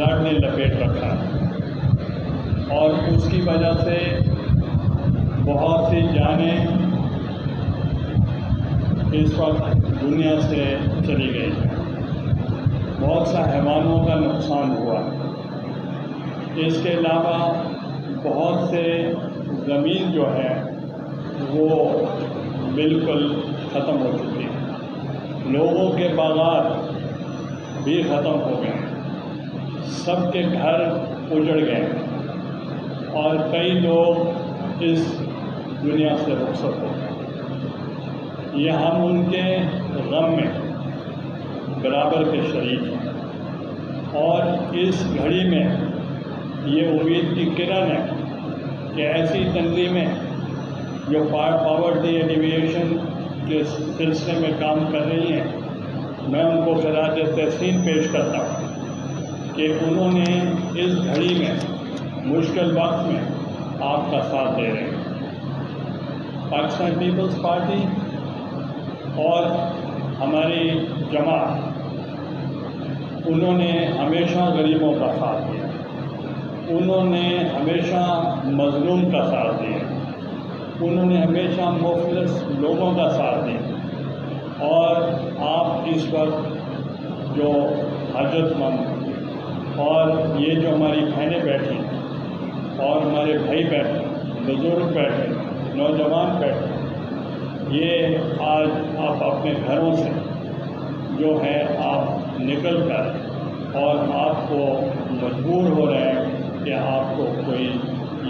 Flood نے لپیٹ رکھا ہے، اور اس کی وجہ سے بہت سی جانیں اس وقت دنیا سے چلی گئی ہیں، بہت سا حیوانوں کا نقصان ہوا ہے۔ اس کے علاوہ بہت سے زمین جو ہے وہ بالکل ختم ہو چکی ہے، لوگوں کے باغات بھی ختم ہو گئے ہیں، سب کے گھر اجڑ گئے ہیں، اور کئی لوگ اس دنیا سے رخصت ہو گئے۔ یہ ہم ان کے غم میں برابر کے شریک ہیں، اور اس گھڑی میں یہ امید کی کرن ہے کہ ایسی تنظیمیں جو پاورٹی ایلیویشن کے سلسلے میں کام کر رہی ہیں، میں ان کو خراج تحسین پیش کرتا ہوں کہ انہوں نے اس گھڑی میں مشکل وقت میں آپ کا ساتھ دے رہے ہیں۔ پاکستان پیپلز پارٹی اور ہماری جماعت، انہوں نے ہمیشہ غریبوں کا ساتھ دیا، انہوں نے ہمیشہ مظلوم کا ساتھ دیا، انہوں نے ہمیشہ مفلس لوگوں کا ساتھ دیا، اور آپ اس وقت جو حاجت مند اور یہ جو ہماری بہنیں بیٹھی اور ہمارے بھائی بیٹھے، بزرگ بیٹھے، نوجوان بیٹھے، یہ آج آپ اپنے گھروں سے جو ہے آپ نکل کر اور آپ کو مجبور ہو رہے ہیں کہ آپ کو کوئی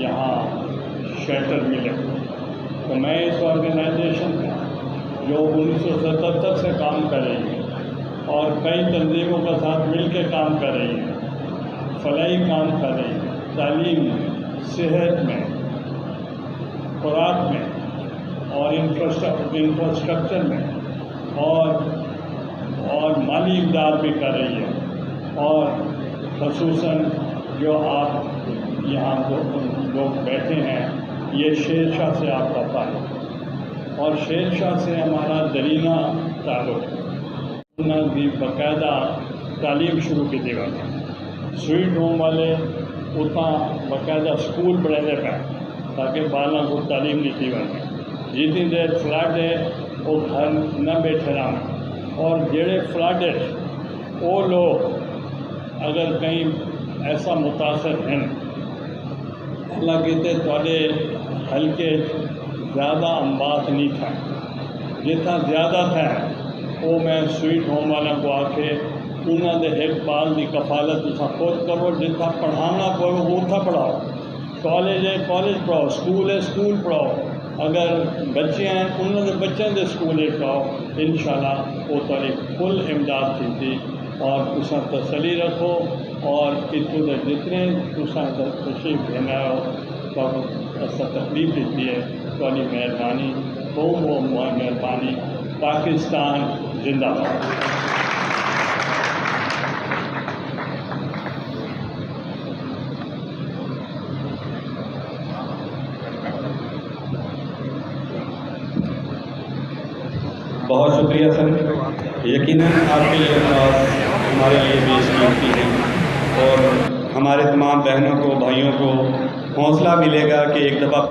یہاں شیلٹر ملے، تو میں اس آرگنائزیشن کا جو 1977 سے کام کر رہی ہے اور کئی تنظیموں کے ساتھ مل کے کام کر رہی ہے، فلاحی کام کر رہی ہے، تعلیم میں، صحت میں، خوراک میں اور انفراسٹرکچر میں، اور مالی امداد بھی کر رہی ہے، اور خصوصاً جو آپ یہاں لوگ بیٹھے ہیں، یہ شیر شاہ سے آپ کا تعلق، اور شیر شاہ سے ہمارا درینہ تعلق ہے۔ انہوں نے بھی باقاعدہ تعلیم شروع کی تھی، سویٹ ہوم والے اتنا باقاعدہ سکول پڑھے پہ تاکہ بالوں کو تعلیم نہیں تھی بنے، جتنی دیر فلڈ ہے وہ گھر نہ بیٹھے رہنا، اور جڑے فلڈ ہے وہ لوگ اگر کہیں ایسا متاثر ہیں، اللہ کہتے تھوڑے ہلکے زیادہ امبات نہیں تھا، جتنا زیادہ تھا وہ میں سویٹ ہوم والوں کو آ کے انہوں نے ایک بال کی کفالت خود کرو، جتنا پڑھانا پڑو وہ اتنا پڑھاؤ، کالج ہے کالج پڑھاؤ، اسکول ہے اسکول پڑھاؤ، اگر بچے ہیں انہوں نے بچوں کے اسکول پڑھاؤ، انشاءاللہ وہ تاری فل امداد تھی تھی، اور تساں تسلی رکھو، اور اتنے دے جتنے تساں تشریف لینا ہو تو ایسا تکلیف دیتی ہے، تاری مہربانی، بہت بہت مہربانی۔ پاکستان زندہ باد۔ بہت شکریہ سر، یقیناً آپ کے یہ الفاظ ہمارے لیے بھی قیمتی ہیں، اور ہمارے تمام بہنوں کو بھائیوں کو حوصلہ ملے گا کہ ایک دفعہ